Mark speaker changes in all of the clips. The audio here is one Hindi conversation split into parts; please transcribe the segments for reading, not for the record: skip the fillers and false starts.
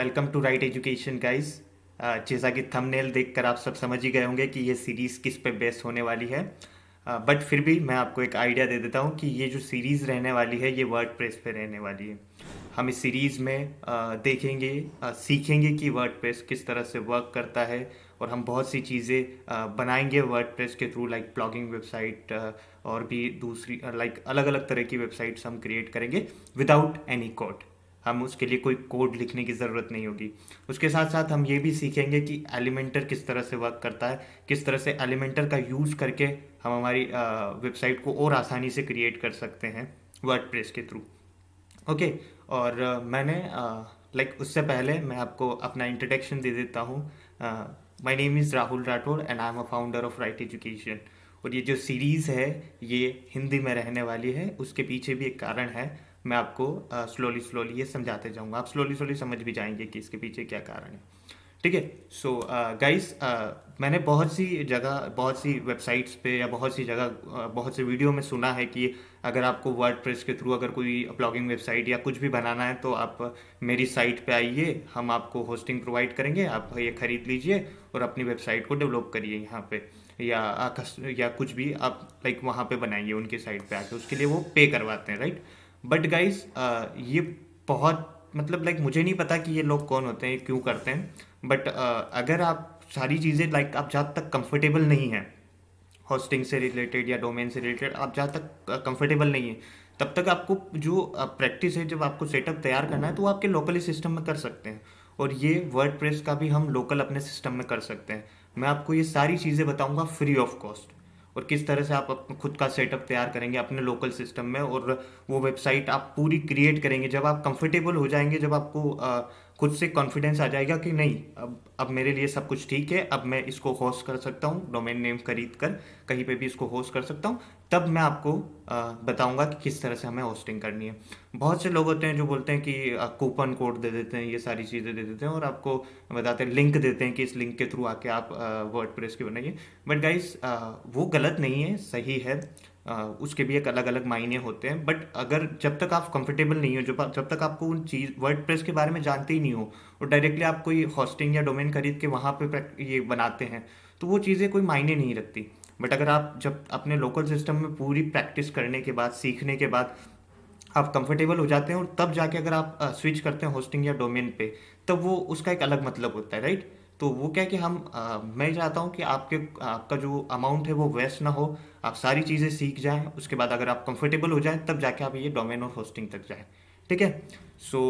Speaker 1: Welcome to right education guys. जैसा कि थंबनेल देखकर आप सब समझ ही गए होंगे कि ये सीरीज़ किस पे बेस्ड होने वाली है। बट फिर भी मैं आपको एक आइडिया दे देता हूँ कि ये जो सीरीज़ रहने वाली है ये वर्डप्रेस पे रहने वाली है। हम इस सीरीज़ में देखेंगे, सीखेंगे कि वर्डप्रेस किस तरह से वर्क करता है, और हम बहुत सी चीज़ें बनाएंगे वर्डप्रेस के थ्रू, लाइक ब्लॉगिंग वेबसाइट और भी दूसरी लाइक अलग अलग तरह की वेबसाइट्स हम क्रिएट करेंगे विदाउट एनी कोड। हम उसके लिए कोई कोड लिखने की ज़रूरत नहीं होगी। उसके साथ साथ हम ये भी सीखेंगे कि एलिमेंटर किस तरह से वर्क करता है, किस तरह से एलिमेंटर का यूज़ करके हम हमारी वेबसाइट को और आसानी से क्रिएट कर सकते हैं वर्डप्रेस के थ्रू। ओके। और मैंने लाइक उससे पहले मैं आपको अपना इंट्रोडक्शन दे देता हूँ। My name is Rahul Rathore and I am a founder of right education. और ये जो सीरीज़ है ये हिंदी में रहने वाली है। उसके पीछे भी एक कारण है, मैं आपको स्लोली स्लोली ये समझाते जाऊँगा। आप स्लोली स्लोली समझ भी जाएंगे कि इसके पीछे क्या कारण है। ठीक है। सो गाइस, मैंने बहुत सी जगह, बहुत सी वेबसाइट्स पे या बहुत सी जगह, बहुत से वीडियो में सुना है कि अगर आपको वर्डप्रेस के थ्रू अगर कोई ब्लॉगिंग वेबसाइट या कुछ भी बनाना है तो आप मेरी साइट पे आइए, हम आपको होस्टिंग प्रोवाइड करेंगे, आप ये खरीद लीजिए और अपनी वेबसाइट को डेवलप करिए यहाँ पे, या कुछ भी आप लाइक वहाँ पे बनाइए उनकी साइट पे आके, उसके लिए वो पे करवाते हैं, राइट। बट गाइस, ये बहुत मतलब लाइक मुझे नहीं पता कि ये लोग कौन होते हैं, क्यों करते हैं। बट अगर आप सारी चीज़ें लाइक आप जहाँ तक कंफर्टेबल नहीं हैं होस्टिंग से रिलेटेड या डोमेन से रिलेटेड, आप जहाँ तक कंफर्टेबल नहीं है तब तक आपको जो प्रैक्टिस है, जब आपको सेटअप तैयार करना है तो वो आपके लोकली सिस्टम में कर सकते हैं। और ये वर्डप्रेस का भी हम लोकल अपने सिस्टम में कर सकते हैं। मैं आपको ये सारी चीज़ें बताऊंगा फ्री ऑफ कॉस्ट, और किस तरह से आप खुद का सेटअप तैयार करेंगे अपने लोकल सिस्टम में, और वो वेबसाइट आप पूरी क्रिएट करेंगे जब आप कंफर्टेबल हो जाएंगे, जब आपको खुद से कॉन्फिडेंस आ जाएगा कि नहीं, अब मेरे लिए सब कुछ ठीक है, अब मैं इसको होस्ट कर सकता हूँ डोमेन नेम खरीद कर, कहीं पे भी इसको होस्ट कर सकता हूँ। तब मैं आपको बताऊंगा कि किस तरह से हमें होस्टिंग करनी है। बहुत से लोग होते हैं जो बोलते हैं कि कूपन कोड दे देते हैं, ये सारी चीज़ें दे देते हैं और आपको बताते हैं, लिंक देते हैं कि इस लिंक के थ्रू आके आप वर्डप्रेस की बनाइए। बट गाइस, वो गलत नहीं है, सही है। उसके भी एक अलग अलग मायने होते हैं। बट अगर जब तक आप कंफर्टेबल नहीं हो, जब तक आपको उन चीज़ वर्डप्रेस के बारे में जानते ही नहीं हो और डायरेक्टली आप कोई होस्टिंग या डोमेन खरीद के वहाँ पे ये बनाते हैं, तो वो चीज़ें कोई मायने नहीं रखती। बट अगर आप जब अपने लोकल सिस्टम में पूरी प्रैक्टिस करने के बाद, सीखने के बाद आप कंफर्टेबल हो जाते हैं और तब जाके अगर आप स्विच करते हैं होस्टिंग या डोमेन पे, तब वो उसका एक अलग मतलब होता है, राइट। तो वो क्या है कि मैं चाहता हूँ कि आपका जो अमाउंट है वो वेस्ट ना हो, आप सारी चीज़ें सीख जाएं, उसके बाद अगर आप कंफर्टेबल हो जाएं तब जाके आप ये डोमेन और होस्टिंग तक जाएं। ठीक है। सो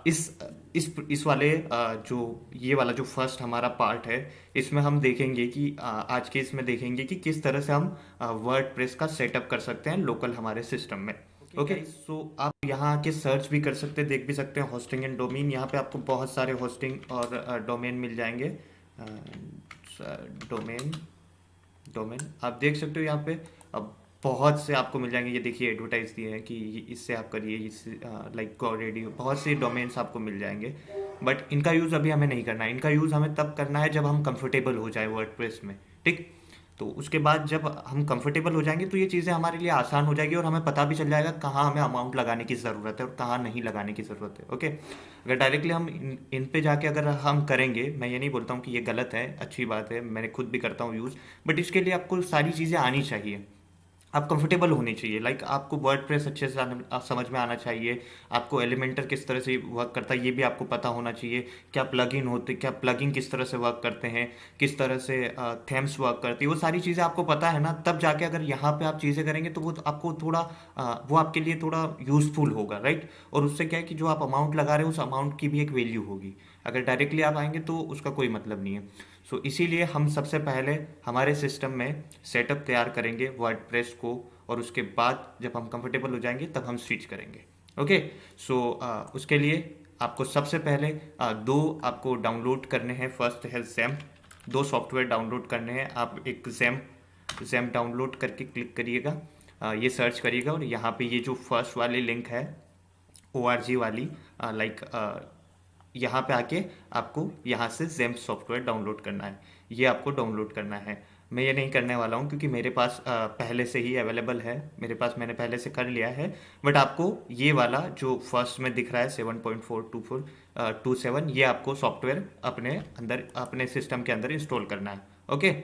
Speaker 1: इस वाले जो ये वाला जो फर्स्ट हमारा पार्ट है, इसमें हम देखेंगे कि आज के इसमें देखेंगे कि किस तरह से हम वर्डप्रेस का सेटअप कर सकते हैं लोकल हमारे सिस्टम में। ओके। सो आप यहाँ आके सर्च भी कर सकते हैं, देख भी सकते हैं होस्टिंग एंड डोमेन। यहाँ पे आपको बहुत सारे होस्टिंग और डोमेन मिल जाएंगे। डोमेन डोमेन आप देख सकते हो यहाँ पे। अब बहुत से आपको मिल जाएंगे, ये देखिए एडवर्टाइज दिए हैं कि इससे आप करिए, इससे लाइक गो रेडियो, बहुत से डोमेन्स आपको मिल जाएंगे। बट इनका यूज़ अभी हमें नहीं करना है। इनका यूज़ हमें तब करना है जब हम कंफर्टेबल हो जाए वर्डप्रेस में। ठीक। तो उसके बाद जब हम कंफर्टेबल हो जाएंगे तो ये चीज़ें हमारे लिए आसान हो जाएगी और हमें पता भी चल जाएगा कहाँ हमें अमाउंट लगाने की ज़रूरत है और कहाँ नहीं लगाने की ज़रूरत है। ओके। अगर डायरेक्टली हम इन पे जाके अगर हम करेंगे, मैं ये नहीं बोलता हूँ कि ये गलत है, अच्छी बात है, मैंने खुद भी करता हूँ यूज़। बट इसके लिए आपको सारी चीज़ें आनी चाहिए, आप कंफर्टेबल होने चाहिए। लाइक आपको वर्डप्रेस अच्छे से समझ में आना चाहिए, आपको एलिमेंटर किस तरह से वर्क करता है ये भी आपको पता होना चाहिए, क्या प्लगइन होते, क्या प्लगइन किस तरह से वर्क करते हैं, किस तरह से थेम्स वर्क करती है, वो सारी चीज़ें आपको पता है ना। तब जाके अगर यहाँ पे आप चीज़ें करेंगे तो वो आपको थोड़ा वो आपके लिए थोड़ा यूज़फुल होगा, राइट। और उससे क्या है कि जो आप अमाउंट लगा रहे हो उस अमाउंट की भी एक वैल्यू होगी। अगर डायरेक्टली आप आएंगे तो उसका कोई मतलब नहीं है। सो इसीलिए हम सबसे पहले हमारे सिस्टम में सेटअप तैयार करेंगे वर्डप्रेस को, और उसके बाद जब हम कंफर्टेबल हो जाएंगे तब हम स्विच करेंगे। ओके। सो उसके लिए आपको सबसे पहले दो आपको डाउनलोड करने हैं। फर्स्ट है जैम्प। दो सॉफ्टवेयर डाउनलोड करने हैं। आप एक जैम्प जैम्प डाउनलोड करके क्लिक करिएगा, ये सर्च करिएगा और यहाँ पे ये जो फर्स्ट वाली लिंक है ORG वाली, लाइक यहाँ पे आके आपको यहाँ से जैम्प सॉफ्टवेयर डाउनलोड करना है, ये आपको डाउनलोड करना है। मैं ये नहीं करने वाला हूँ क्योंकि मेरे पास पहले से ही अवेलेबल है, मेरे पास मैंने पहले से कर लिया है। बट आपको ये वाला जो फर्स्ट में दिख रहा है 7.42427, ये आपको सॉफ्टवेयर अपने अंदर, अपने सिस्टम के अंदर इंस्टॉल करना है। ओके,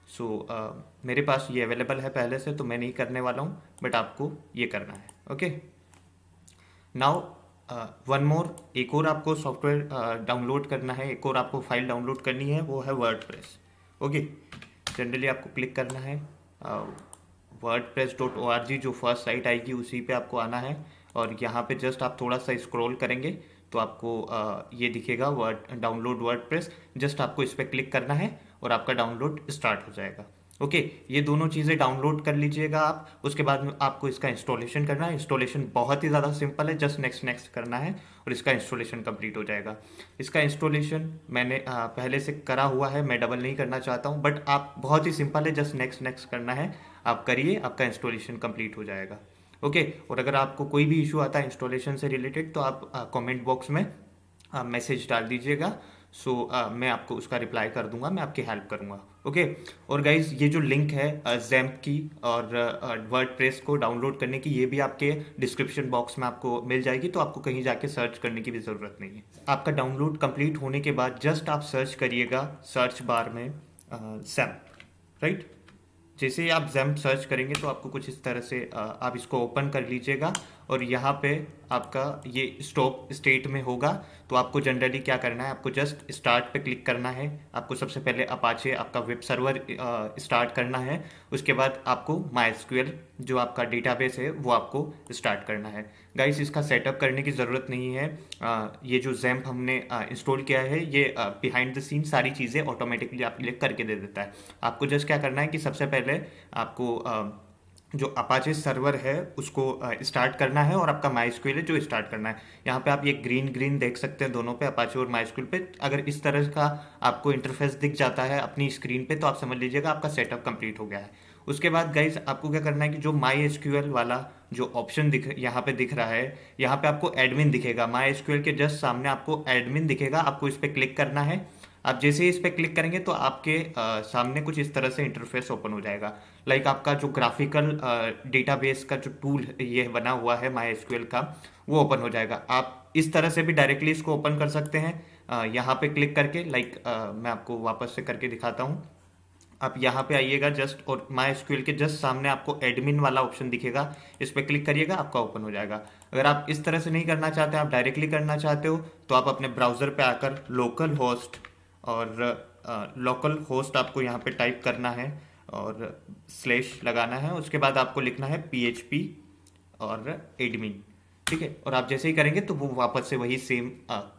Speaker 1: सो मेरे पास ये अवेलेबल है पहले से, तो मैं नहीं करने वाला हूँ, बट आपको ये करना है। ओके, नाउ वन मोर, एक और आपको सॉफ्टवेयर डाउनलोड करना है, एक और आपको फाइल डाउनलोड करनी है, वो है वर्डप्रेस। ओके, जनरली आपको क्लिक करना है wordpress.org, जो फर्स्ट साइट आएगी उसी पे आपको आना है, और यहाँ पे जस्ट आप थोड़ा सा स्क्रॉल करेंगे तो आपको ये दिखेगा वर्ड डाउनलोड वर्डप्रेस। जस्ट आपको इस पर क्लिक करना है और आपका डाउनलोड स्टार्ट हो जाएगा। ओके, ये दोनों चीज़ें डाउनलोड कर लीजिएगा आप। उसके बाद में आपको इसका इंस्टॉलेशन करना है। इंस्टॉलेशन बहुत ही ज़्यादा सिंपल है, जस्ट नेक्स्ट नेक्स्ट करना है और इसका इंस्टॉलेशन कंप्लीट हो जाएगा। इसका इंस्टॉलेशन मैंने पहले से करा हुआ है, मैं डबल नहीं करना चाहता हूँ, बट आप बहुत ही सिंपल है, जस्ट नेक्स्ट नेक्स्ट करना है, आप करिए, आपका इंस्टॉलेशन कंप्लीट हो जाएगा। ओके, और अगर आपको कोई भी इशू आता है इंस्टॉलेशन से रिलेटेड तो आप कमेंट बॉक्स में मैसेज डाल दीजिएगा। सो मैं आपको उसका रिप्लाई कर दूंगा, मैं आपकी हेल्प करूंगा। ओके, और गाइज ये जो लिंक है ज़ैम्प की और वर्डप्रेस को डाउनलोड करने की, ये भी आपके डिस्क्रिप्शन बॉक्स में आपको मिल जाएगी, तो आपको कहीं जाके सर्च करने की भी ज़रूरत नहीं है। आपका डाउनलोड कंप्लीट होने के बाद जस्ट आप सर्च करिएगा सर्च बार में ज़ैम्प, राइट। जैसे ही आप ज़ैम्प सर्च करेंगे तो आपको कुछ इस तरह से आप इसको ओपन कर लीजिएगा, और यहाँ पे आपका ये स्टॉप स्टेट में होगा। तो आपको जनरली क्या करना है, आपको जस्ट स्टार्ट पे क्लिक करना है। आपको सबसे पहले अपाचे आपका वेब सर्वर स्टार्ट करना है। उसके बाद आपको MySQL जो आपका डेटाबेस है वो आपको स्टार्ट करना है। गाइस, इसका सेटअप करने की ज़रूरत नहीं है। ये जो ज़ैम्प हमने इंस्टॉल किया है, ये बिहाइंड द सीन सारी चीज़ें ऑटोमेटिकली आपके लिए करके दे देता है। आपको जस्ट क्या करना है कि सबसे पहले आपको जो अपाचे सर्वर है उसको स्टार्ट करना है, और आपका MySQL है जो स्टार्ट करना है। यहाँ पे आप ये ग्रीन ग्रीन देख सकते हैं दोनों पे, अपाचे और MySQL पे। अगर इस तरह का आपको इंटरफेस दिख जाता है अपनी स्क्रीन पे तो आप समझ लीजिएगा आपका सेटअप कंप्लीट हो गया है। उसके बाद गाइज आपको क्या करना है कि जो MySQL वाला जो ऑप्शन यहाँ पे दिख रहा है, यहाँ पे आपको एडमिन दिखेगा। MySQL के जस्ट सामने आपको एडमिन दिखेगा, आपको इस पर क्लिक करना है। आप जैसे ही इस पर क्लिक करेंगे तो आपके सामने कुछ इस तरह से इंटरफेस ओपन हो जाएगा। लाइक आपका जो ग्राफिकल डेटाबेस का जो टूल ये बना हुआ है MySQL का, वो ओपन हो जाएगा। आप इस तरह से भी डायरेक्टली इसको ओपन कर सकते हैं यहाँ पे क्लिक करके। लाइक मैं आपको वापस से करके दिखाता हूँ। आप यहाँ पे आइएगा जस्ट, और MySQL के जस्ट सामने आपको एडमिन वाला ऑप्शन दिखेगा, इस पर क्लिक करिएगा, आपका ओपन हो जाएगा। अगर आप इस तरह से नहीं करना चाहते, आप डायरेक्टली करना चाहते हो, तो आप अपने ब्राउज़र पे आकर लोकल होस्ट, और लोकल होस्ट आपको यहाँ पे टाइप करना है और स्लैश लगाना है। उसके बाद आपको लिखना है PHP और एडमिन, ठीक है। और आप जैसे ही करेंगे तो वो वापस से वही सेम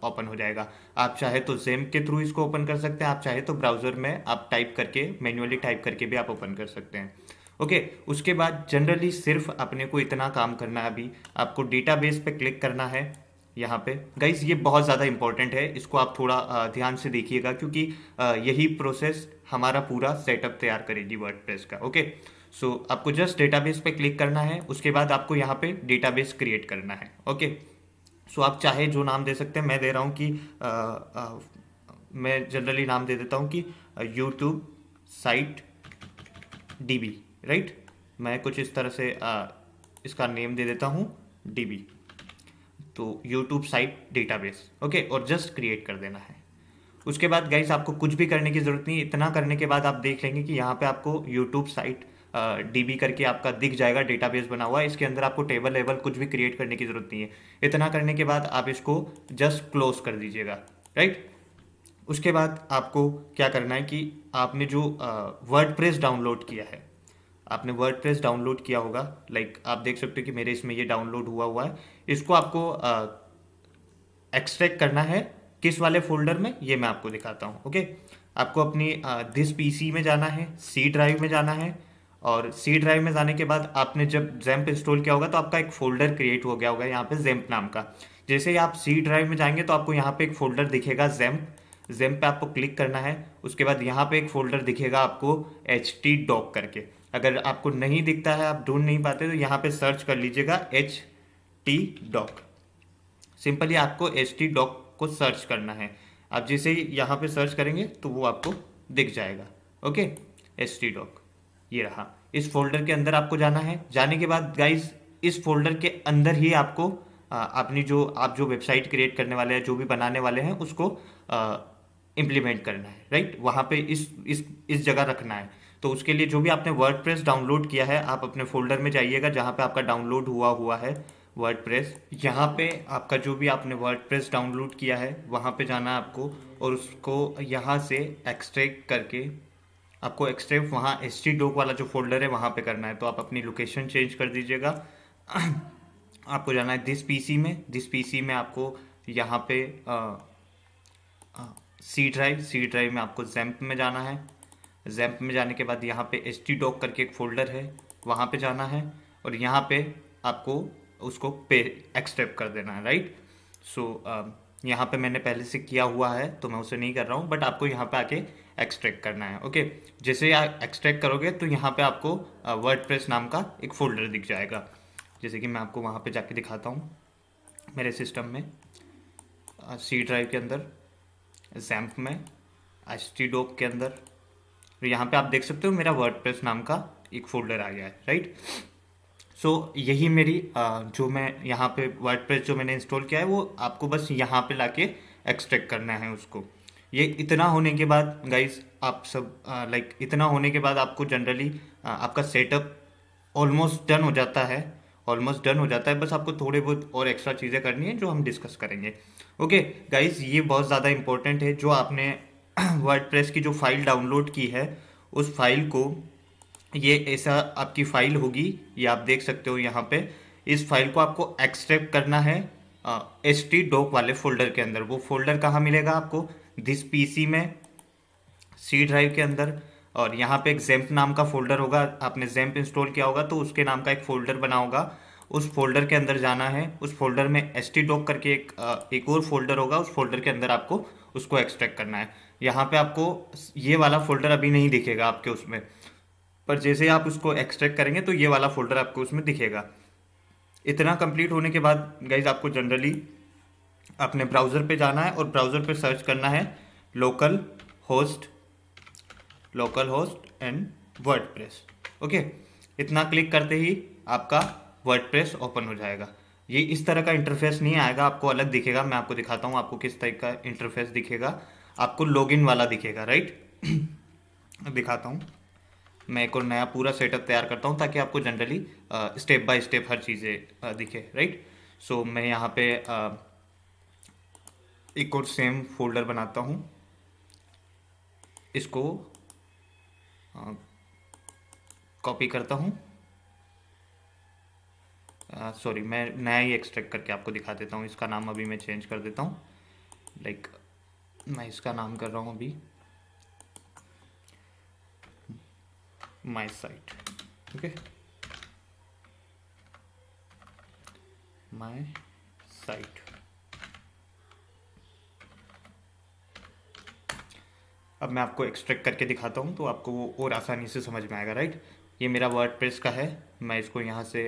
Speaker 1: ओपन हो जाएगा। आप चाहे तो ज़ैम्प के थ्रू इसको ओपन कर सकते हैं, आप चाहे तो ब्राउज़र में आप टाइप करके, मैन्युअली टाइप करके भी आप ओपन कर सकते हैं। ओके, उसके बाद जनरली सिर्फ अपने को इतना काम करना है। अभी आपको डेटाबेस पे क्लिक करना है यहाँ पे। गाइस, ये बहुत ज़्यादा इंपॉर्टेंट है, इसको आप थोड़ा ध्यान से देखिएगा, क्योंकि यही प्रोसेस हमारा पूरा सेटअप तैयार करेगी वर्डप्रेस का। ओके, सो आपको जस्ट डेटाबेस पे क्लिक करना है। उसके बाद आपको यहाँ पे डेटाबेस क्रिएट करना है। ओके, सो आप चाहे जो नाम दे सकते हैं, मैं दे रहा हूँ कि मैं जनरली नाम दे देता हूँ कि यूट्यूब साइट DB, राइट। मैं कुछ इस तरह से इसका नेम दे देता हूँ DB, तो यूट्यूब साइट डेटाबेस। ओके, और जस्ट क्रिएट कर देना है। उसके बाद गाइस आपको कुछ भी करने की ज़रूरत नहीं। इतना करने के बाद आप देख लेंगे कि यहाँ पे आपको यूट्यूब साइट DB करके आपका दिख जाएगा, डेटाबेस बना हुआ है। इसके अंदर आपको टेबल लेवल कुछ भी क्रिएट करने की ज़रूरत नहीं है। इतना करने के बाद आप इसको जस्ट क्लोज कर दीजिएगा, राइट। उसके बाद आपको क्या करना है कि आपने जो वर्डप्रेस डाउनलोड किया है, आपने वर्डप्रेस डाउनलोड किया होगा, लाइक आप देख सकते हो कि मेरे इसमें ये डाउनलोड हुआ है। इसको आपको एक्सट्रैक्ट करना है। किस वाले फोल्डर में, ये मैं आपको दिखाता हूँ। ओके, आपको अपनी दिस PC में जाना है, C ड्राइव में जाना है, और C ड्राइव में जाने के बाद आपने जब ज़ैम्प इंस्टॉल किया होगा तो आपका एक फोल्डर क्रिएट हो गया होगा यहाँ पे ज़ैम्प नाम का। जैसे ही आप C ड्राइव में जाएंगे तो आपको यहाँ पे एक फोल्डर दिखेगा ज़ैम्प पे आपको क्लिक करना है। उसके बाद यहाँ पे एक फोल्डर दिखेगा आपको htdoc करके। अगर आपको नहीं दिखता है, आप ढूंढ नहीं पाते, तो यहाँ पे सर्च कर लीजिएगा htdoc। सिंपली आपको htdoc को सर्च करना है। आप जैसे ही यहाँ पे सर्च करेंगे तो वो आपको दिख जाएगा। ओके, htdoc, ये रहा। इस फोल्डर के अंदर आपको जाना है। जाने के बाद गाइज इस फोल्डर के अंदर ही आपको अपनी आप जो वेबसाइट क्रिएट करने वाले हैं, जो भी बनाने वाले हैं, उसको इम्प्लीमेंट करना है, राइट। वहाँ पे इस जगह रखना है। तो उसके लिए जो भी आपने वर्डप्रेस डाउनलोड किया है, आप अपने फोल्डर में जाइएगा जहाँ पे आपका डाउनलोड हुआ है वर्डप्रेस। यहाँ पे आपका जो भी आपने वर्डप्रेस डाउनलोड किया है वहाँ पे जाना है आपको, और उसको यहाँ से एक्सट्रैक्ट करके आपको एक्सट्रैक्ट वहाँ htdoc वाला जो फोल्डर है वहाँ पे करना है। तो आप अपनी लोकेशन चेंज कर दीजिएगा। आपको जाना है दिस पीसी में आपको यहाँ पे सी ड्राइव में आपको जैम्प में जाना है। जैम्प में जाने के बाद यहाँ पे htdoc करके एक फोल्डर है, वहाँ पे जाना है, और यहाँ पे आपको उसको एक्सट्रैक्ट कर देना है, राइट। सो यहाँ पे मैंने पहले से किया हुआ है तो मैं उसे नहीं कर रहा हूँ, बट आपको यहाँ पे आके एक्सट्रैक्ट करना है। ओके, जैसे आप एक्सट्रैक्ट करोगे तो यहाँ पे आपको वर्डप्रेस नाम का एक फोल्डर दिख जाएगा। जैसे कि मैं आपको वहाँ पे जाके दिखाता हूँ मेरे सिस्टम में, सी ड्राइव के अंदर, जैम्प में, htdoc के अंदर, तो यहाँ पे आप देख सकते हो मेरा वर्डप्रेस नाम का एक फोल्डर आ गया है, राइट। सो यही मेरी जो मैं यहाँ पे वर्डप्रेस जो मैंने इंस्टॉल किया है वो आपको बस यहाँ पे लाके एक्सट्रैक्ट करना है उसको। ये इतना होने के बाद गाइस आप सब इतना होने के बाद आपको जनरली आपका सेटअप ऑलमोस्ट डन हो जाता है, बस आपको थोड़े बहुत और एक्स्ट्रा चीज़ें करनी है जो हम डिस्कस करेंगे। ओके गाइस, ये बहुत ज़्यादा इंपॉर्टेंट है। जो आपने वर्डप्रेस की जो फाइल डाउनलोड की है उस फाइल को, ये ऐसा आपकी फाइल होगी, ये आप देख सकते हो यहाँ पे। इस फाइल को आपको एक्सट्रैक्ट करना है htdoc वाले फोल्डर के अंदर। वो फोल्डर कहाँ मिलेगा आपको? दिस पीसी में, सी ड्राइव के अंदर, और यहाँ पे एक जैम्प नाम का फोल्डर होगा। आपने जैम्प इंस्टॉल किया होगा तो उसके नाम का एक फोल्डर बना होगा, उस फोल्डर के अंदर जाना है। उस फोल्डर में htdoc करके एक और फोल्डर होगा, उस फोल्डर के अंदर आपको उसको एक्सट्रैक्ट करना है। यहाँ पे आपको ये वाला फोल्डर अभी नहीं दिखेगा आपके उसमें, पर जैसे आप उसको एक्सट्रैक्ट करेंगे तो ये वाला फोल्डर आपको उसमें दिखेगा। इतना कंप्लीट होने के बाद गाइज आपको जनरली अपने ब्राउज़र पे जाना है और ब्राउज़र पे सर्च करना है local host and WordPress. Okay, इतना क्लिक करते ही आपका वर्डप्रेस ओपन हो जाएगा। ये इस तरह का इंटरफेस नहीं आएगा, आपको अलग दिखेगा। मैं आपको दिखाता हूँ आपको किस तरह का इंटरफेस दिखेगा। आपको लॉगिन वाला दिखेगा, राइट। दिखाता हूँ, मैं एक और नया पूरा सेटअप तैयार करता हूँ ताकि आपको जनरली स्टेप बाय स्टेप हर चीज़ें दिखे, राइट। सो मैं यहाँ पे एक और सेम फोल्डर बनाता हूँ, इसको कॉपी करता हूँ। सॉरी, मैं नया ही एक्सट्रैक्ट करके आपको दिखा देता हूँ। इसका नाम अभी मैं चेंज कर देता हूँ, मैं इसका नाम कर रहा हूँ अभी माई साइट। ओके, माई साइट। अब मैं आपको एक्सट्रैक्ट करके दिखाता हूँ तो आपको वो और आसानी से समझ में आएगा, राइट। ये मेरा वर्डप्रेस का है, मैं इसको यहाँ से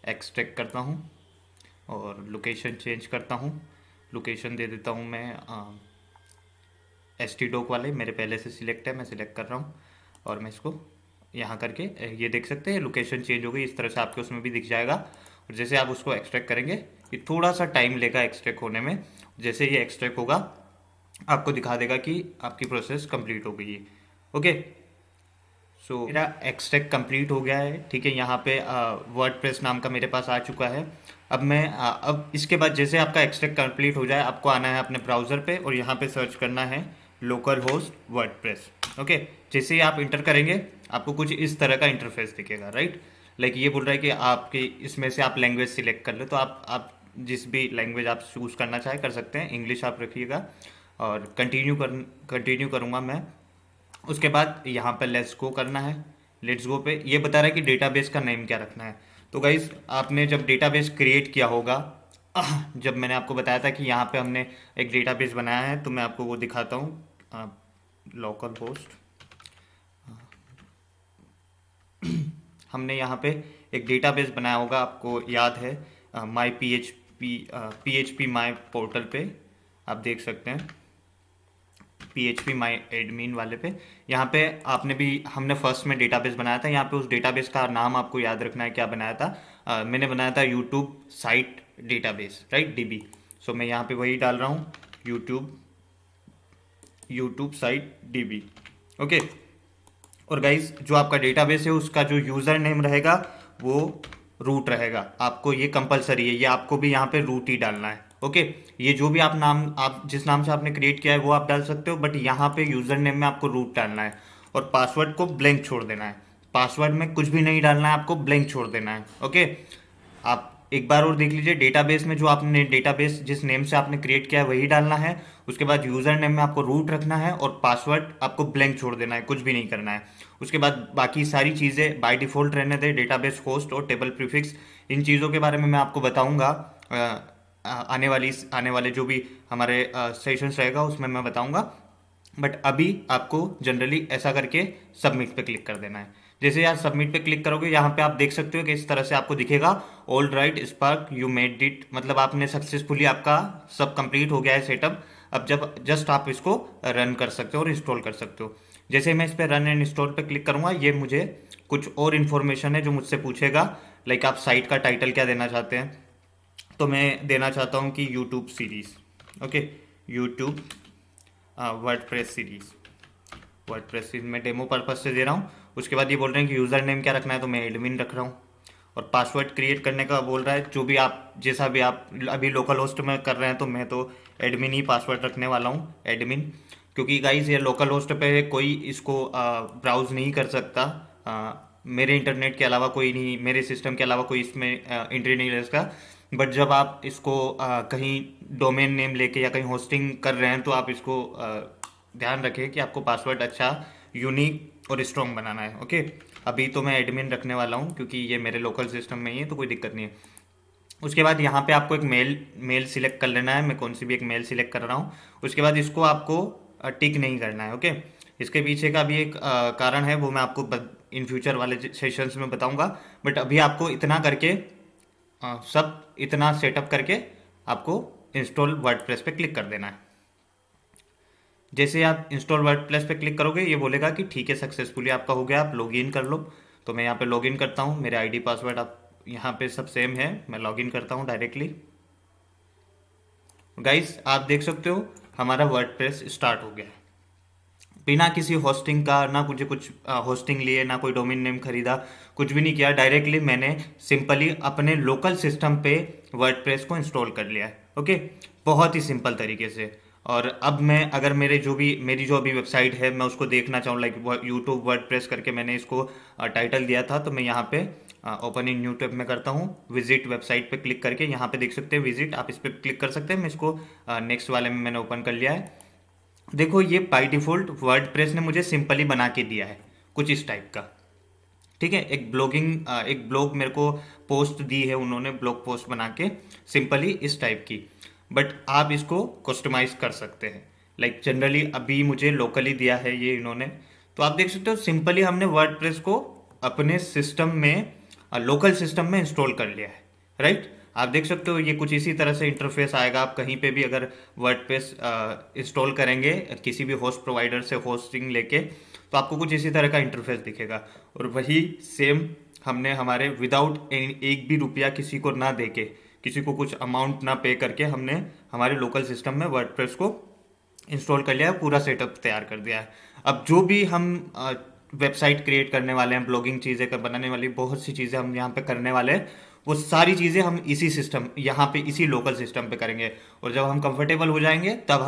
Speaker 1: एक्सट्रैक्ट करता हूँ और लोकेशन चेंज करता हूँ। लोकेशन दे देता हूँ मैं htdoc वाले, मेरे पहले से सिलेक्ट है, मैं सिलेक्ट कर रहा हूँ और मैं इसको यहाँ करके, ये देख सकते हैं लोकेशन चेंज हो गई। इस तरह से आपके उसमें भी दिख जाएगा। और जैसे आप उसको एक्सट्रैक्ट करेंगे, ये थोड़ा सा टाइम लेगा एक्सट्रैक्ट होने में। जैसे ये एक्सट्रैक्ट होगा आपको दिखा देगा कि आपकी प्रोसेस कंप्लीट हो गई है। ओके, सो मेरा एक्सट्रैक्ट कंप्लीट हो गया है, ठीक है। यहाँ पे वर्डप्रेस नाम का मेरे पास आ चुका है। अब मैं अब इसके बाद जैसे आपका एक्सट्रैक्ट कंप्लीट हो जाए, आपको आना है अपने ब्राउज़र पे और यहाँ पे सर्च करना है लोकल होस्ट वर्डप्रेस। ओके, जैसे ही आप इंटर करेंगे आपको कुछ इस तरह का इंटरफेस दिखेगा, राइट। ये बोल रहा है कि आपके इसमें से आप लैंग्वेज सिलेक्ट कर लो, तो आप जिस भी लैंग्वेज आप चूज़ करना चाहे कर सकते हैं। इंग्लिश आप रखिएगा और कंटिन्यू करूँगा मैं। उसके बाद यहाँ पर लेट्स गो करना है। लेट्स गो पे ये बता रहा है कि डेटाबेस का नेम क्या रखना है। तो गाइज, आपने जब डेटाबेस क्रिएट किया होगा, जब मैंने आपको बताया था कि यहाँ पे हमने एक डेटाबेस बनाया है, तो मैं आपको वो दिखाता हूँ। लोकल होस्ट, हमने यहाँ पे एक डेटाबेस बनाया होगा, आपको याद है, माई PHP माई पोर्टल पे आप देख सकते हैं। PHP माई एडमिन वाले पे। यहाँ पे हमने फर्स्ट में डेटाबेस बनाया था। यहाँ पे उस डेटाबेस का नाम आपको याद रखना है, क्या बनाया था। मैंने बनाया था YouTube site database, right, DB। सो मैं यहाँ पे वही डाल रहा हूँ, यूट्यूब साइट DB। ओके। और गाइज जो आपका डेटाबेस है उसका जो यूज़र नेम रहेगा वो रूट रहेगा। आपको ये कंपलसरी है, ये आपको भी यहाँ पे रूट ही डालना है। ओके। ये जो भी आप जिस नाम से आपने क्रिएट किया है वो आप डाल सकते हो, बट यहाँ पे यूज़र नेम में आपको रूट डालना है और पासवर्ड को ब्लैंक छोड़ देना है। पासवर्ड में कुछ भी नहीं डालना है, आपको ब्लैंक छोड़ देना है। ओके। आप एक बार और देख लीजिए, डेटाबेस में जो आपने डेटाबेस जिस नेम से आपने क्रिएट किया है वही डालना है। उसके बाद यूज़र नेम में आपको रूट रखना है और पासवर्ड आपको ब्लैंक छोड़ देना है, कुछ भी नहीं करना है। उसके बाद बाकी सारी चीज़ें बाय डिफ़ॉल्ट रहने दें, डेटाबेस होस्ट और टेबल प्रीफिक्स। इन चीज़ों के बारे में मैं आपको बताऊंगा आने वाले जो भी हमारे सेशंस रहेगा उसमें मैं बताऊंगा। बट अभी आपको जनरली ऐसा करके सबमिट पे क्लिक कर देना है। जैसे आप सबमिट पे क्लिक करोगे, यहाँ पे आप देख सकते हो कि इस तरह से आपको दिखेगा, all right spark you made it, मतलब आपने सक्सेसफुली, आपका सब कंप्लीट हो गया है सेटअप। अब जब जस्ट आप इसको रन कर सकते हो और इंस्टॉल कर सकते हो। जैसे मैं इस पर रन एंड इंस्टॉल पे क्लिक करूंगा, ये मुझे कुछ और इन्फॉर्मेशन है जो मुझसे पूछेगा, लाइक आप साइट का टाइटल क्या देना चाहते हैं। तो मैं देना चाहता हूँ कि YouTube series. Okay, YouTube WordPress series. WordPress series मैं डेमो पर्पज से दे रहा हूँ। उसके बाद ये बोल रहे हैं कि यूज़र नेम क्या रखना है, तो मैं एडमिन रख रहा हूँ। और पासवर्ड क्रिएट करने का बोल रहा है, जो भी आप जैसा भी आप अभी लोकल होस्ट में कर रहे हैं, तो मैं तो एडमिन ही पासवर्ड रखने वाला हूँ, एडमिन। क्योंकि गाइज ये लोकल होस्ट पे कोई इसको ब्राउज नहीं कर सकता, मेरे इंटरनेट के अलावा कोई नहीं, मेरे सिस्टम के अलावा कोई इसमें एंट्री नहीं ले सकता। बट जब आप इसको कहीं डोमेन नेम लेके या कहीं होस्टिंग कर रहे हैं, तो आप इसको ध्यान रखें कि आपको पासवर्ड अच्छा, यूनिक और स्ट्रॉन्ग बनाना है। ओके। अभी तो मैं एडमिन रखने वाला हूँ क्योंकि ये मेरे लोकल सिस्टम में ही है, तो कोई दिक्कत नहीं है। उसके बाद यहाँ पे आपको एक मेल सिलेक्ट कर लेना है। मैं कौन सी भी एक मेल सिलेक्ट कर रहा हूँ। उसके बाद इसको आपको टिक नहीं करना है। ओके। इसके पीछे का भी एक कारण है, वो मैं आपको इन फ्यूचर वाले सेशंस में बताऊंगा। बट अभी आपको इतना करके सब इतना सेटअप करके आपको इंस्टॉल वर्डप्रेस पे क्लिक कर देना है। जैसे आप इंस्टॉल वर्डप्रेस पे क्लिक करोगे, ये बोलेगा कि ठीक है, सक्सेसफुली आपका हो गया, आप लॉगिन कर लो। तो मैं यहाँ पे लॉगिन करता हूँ, मेरे आईडी पासवर्ड आप यहाँ पे सब सेम है, मैं लॉगिन करता हूँ डायरेक्टली। गाइस आप देख सकते हो हमारा वर्डप्रेस स्टार्ट हो गया है, बिना किसी होस्टिंग का, ना मुझे कुछ होस्टिंग लिए, ना कोई डोमेन नेम खरीदा, कुछ भी नहीं किया। डायरेक्टली मैंने सिंपली अपने लोकल सिस्टम पे वर्डप्रेस को इंस्टॉल कर लिया है। ओके, बहुत ही सिंपल तरीके से। और अब मैं अगर मेरी जो अभी वेबसाइट है, मैं उसको देखना चाहूँ, लाइक यूट्यूब वर्डप्रेस करके मैंने इसको टाइटल दिया था, तो मैं यहाँ पे ओपन इन न्यू टैब में करता हूँ, विजिट वेबसाइट पे क्लिक करके यहाँ पे देख सकते हैं विजिट, आप इस पर क्लिक कर सकते हैं। मैं इसको नेक्स्ट वाले में मैंने ओपन कर लिया है। देखो ये बाय डिफॉल्ट वर्डप्रेस ने मुझे सिंपली बना के दिया है, कुछ इस टाइप का। ठीक है, एक ब्लॉग मेरे को पोस्ट दी है उन्होंने, ब्लॉग पोस्ट बना के सिंपली इस टाइप की। बट आप इसको कस्टमाइज कर सकते हैं, लाइक जनरली अभी मुझे लोकली दिया है ये इन्होंने। तो आप देख सकते हो सिंपली हमने वर्डप्रेस को अपने सिस्टम में, लोकल सिस्टम में इंस्टॉल कर लिया है, राइट। आप देख सकते हो ये कुछ इसी तरह से इंटरफेस आएगा। आप कहीं पे भी अगर वर्डप्रेस इंस्टॉल करेंगे किसी भी होस्ट प्रोवाइडर से होस्टिंग लेके, तो आपको कुछ इसी तरह का इंटरफेस दिखेगा। और वही सेम हमने हमारे विदाउट एक भी रुपया किसी को ना देके, किसी को कुछ अमाउंट ना पे करके, हमने हमारे लोकल सिस्टम में वर्डप्रेस को इंस्टॉल कर लिया है, पूरा सेटअप तैयार कर दिया है। अब जो भी हम वेबसाइट क्रिएट करने वाले हैं, ब्लॉगिंग चीज़ें बनाने वाली बहुत सी चीज़ें हम यहाँ पे करने वाले हैं, वो सारी चीज़ें हम इसी सिस्टम, यहाँ पे इसी लोकल सिस्टम पे करेंगे। और जब हम कंफर्टेबल हो जाएंगे, तब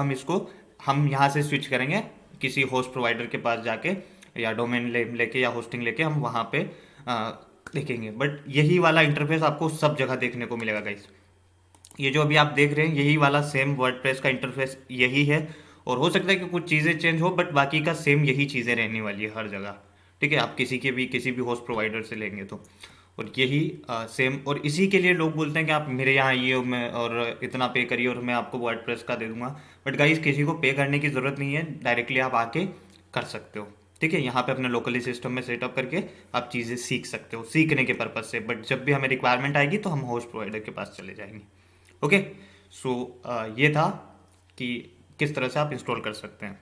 Speaker 1: हम यहाँ से स्विच करेंगे किसी होस्ट प्रोवाइडर के पास जाके, या डोमेन लेके या होस्टिंग लेके हम वहाँ पे देखेंगे। बट यही वाला इंटरफेस आपको सब जगह देखने को मिलेगा गाइस। ये जो अभी आप देख रहे हैं यही वाला सेम वर्डप्रेस का इंटरफेस यही है। और हो सकता है कि कुछ चीज़ें चेंज हो, बट बाकी का सेम यही चीज़ें रहने वाली है हर जगह। ठीक है, आप किसी भी होस्ट प्रोवाइडर से लेंगे तो। और यही सेम, और इसी के लिए लोग बोलते हैं कि आप मेरे यहाँ आइए और इतना पे करिए और मैं आपको वर्डप्रेस का दे दूंगा। बट गाइस किसी को पे करने की ज़रूरत नहीं है, डायरेक्टली आप आके कर सकते हो। ठीक है, यहाँ पे अपने लोकली सिस्टम में सेटअप करके आप चीज़ें सीख सकते हो, सीखने के पर्पज़ से। बट जब भी हमें रिक्वायरमेंट आएगी तो हम होस्ट प्रोवाइडर के पास चले जाएंगे। ओके, सो ये था कि किस तरह से आप इंस्टॉल कर सकते हैं।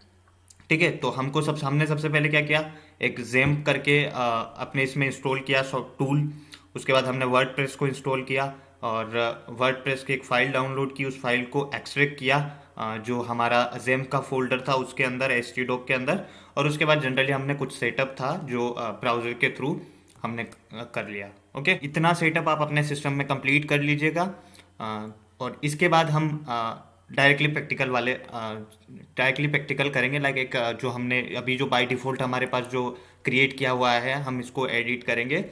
Speaker 1: ठीक है, तो हमको हमने सबसे पहले क्या किया, एक ज़ैम्प करके अपने इसमें इंस्टॉल किया टूल। उसके बाद हमने वर्डप्रेस को इंस्टॉल किया और वर्डप्रेस की एक फ़ाइल डाउनलोड की, उस फाइल को एक्सट्रैक्ट किया जो हमारा ज़ैम्प का फोल्डर था उसके अंदर, htdoc के अंदर। और उसके बाद जनरली हमने कुछ सेटअप था जो ब्राउज़र के थ्रू हमने कर लिया। ओके, इतना सेटअप आप अपने सिस्टम में कंप्लीट कर लीजिएगा। और इसके बाद हम डायरेक्टली प्रैक्टिकल करेंगे। लाइक एक जो हमने अभी जो बाय डिफ़ॉल्ट हमारे पास जो क्रिएट किया हुआ है, हम इसको एडिट करेंगे,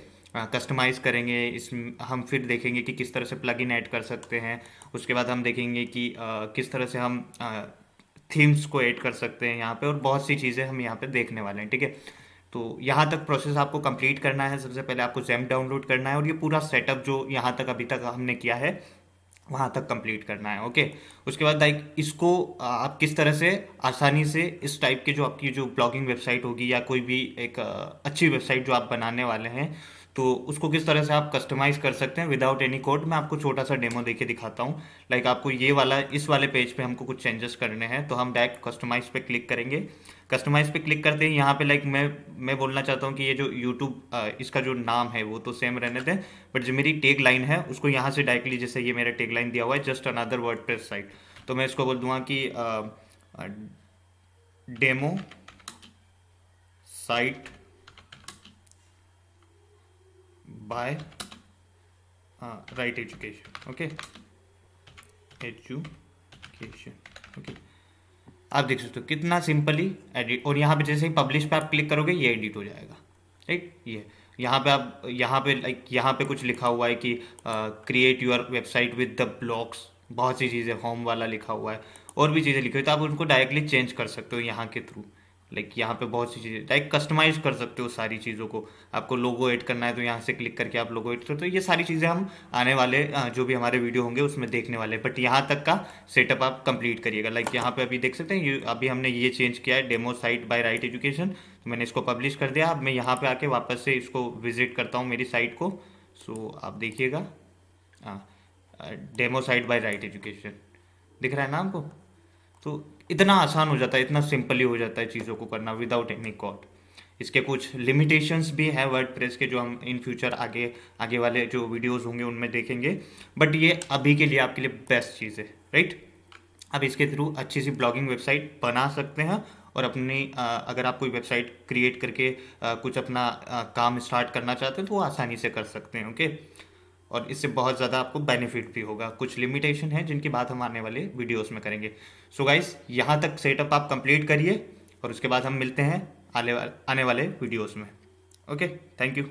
Speaker 1: कस्टमाइज करेंगे। इस हम फिर देखेंगे कि किस तरह से प्लगइन ऐड कर सकते हैं। उसके बाद हम देखेंगे कि किस तरह से हम थीम्स को ऐड कर सकते हैं यहाँ पे, और बहुत सी चीज़ें हम यहाँ पे देखने वाले हैं। ठीक है, तो यहाँ तक प्रोसेस आपको कंप्लीट करना है। सबसे पहले आपको ज़ैम्प डाउनलोड करना है और ये पूरा सेटअप जो यहाँ तक अभी तक हमने किया है वहाँ तक कंप्लीट करना है। ओके, उसके बाद लाइक इसको आप किस तरह से आसानी से इस टाइप के जो आपकी जो ब्लॉगिंग वेबसाइट होगी या कोई भी एक अच्छी वेबसाइट जो आप बनाने वाले हैं, तो उसको किस तरह से आप कस्टमाइज कर सकते हैं विदाउट एनी कोड। मैं आपको छोटा सा डेमो देके दिखाता हूँ। लाइक आपको ये वाला, इस वाले पेज पे हमको कुछ चेंजेस करने हैं, तो हम डायरेक्ट कस्टमाइज पे क्लिक करेंगे। कस्टमाइज पे क्लिक करते ही यहाँ पे लाइक मैं बोलना चाहता हूँ कि ये जो यूट्यूब इसका जो नाम है वो तो सेम रहने दें, बट जो मेरी टेग लाइन है उसको यहाँ से डायरेक्टली, जैसे ये मेरा टेग लाइन दिया हुआ है, जस्ट अनदर वर्डप्रेस साइट, तो मैं इसको बोल दूंगा कि demo site bye right education. Okay, education. Okay, आप देख सकते हो कितना सिंपली एडिट, और यहाँ पे जैसे ही पब्लिश पे आप क्लिक करोगे ये एडिट हो जाएगा। राइट, ये यहाँ पे आप यहाँ पे कुछ लिखा हुआ है कि create your website with the blocks, बहुत सी चीज़ें, होम वाला लिखा हुआ है, और भी चीज़ें लिखी हुई, तो आप उनको डायरेक्टली चेंज कर सकते हो यहाँ के थ्रू। लाइक यहाँ पे बहुत सी चीज़ें डायरेक्ट कस्टमाइज कर सकते हो सारी चीज़ों को। आपको लोगो ऐड करना है तो यहाँ से क्लिक करके आप लोगो ऐड करते हो। ये सारी चीज़ें हम आने वाले जो भी हमारे वीडियो होंगे उसमें देखने वाले हैं, बट यहाँ तक का सेटअप आप कंप्लीट करिएगा। लाइक यहाँ पे अभी देख सकते हैं, ये अभी हमने ये चेंज किया है, demo site bye right education, तो मैंने इसको पब्लिश कर दिया। अब मैं यहाँ पे आके वापस से इसको विजिट करता हूँ मेरी साइट को। सो आप देखिएगा, हाँ, demo site bye right education दिख रहा है ना आपको। तो इतना आसान हो जाता है, इतना सिंपली हो जाता है चीज़ों को करना विदाउट एनी कोड। इसके कुछ लिमिटेशंस भी हैं वर्डप्रेस के, जो हम इन फ्यूचर आगे आगे वाले जो वीडियोस होंगे उनमें देखेंगे, बट ये अभी के लिए आपके लिए बेस्ट चीज़ है। राइट, अब इसके थ्रू अच्छी सी ब्लॉगिंग वेबसाइट बना सकते हैं, और अपनी अगर आप कोई वेबसाइट क्रिएट करके कुछ अपना काम स्टार्ट करना चाहते हैं तो वो आसानी से कर सकते हैं। ओके, और इससे बहुत ज़्यादा आपको बेनिफिट भी होगा। कुछ लिमिटेशन है जिनकी बात हम आने वाले वीडियोस में करेंगे। सो गाइस, यहाँ तक सेटअप आप कंप्लीट करिए और उसके बाद हम मिलते हैं आने वाले वीडियोस में। Okay, thank you.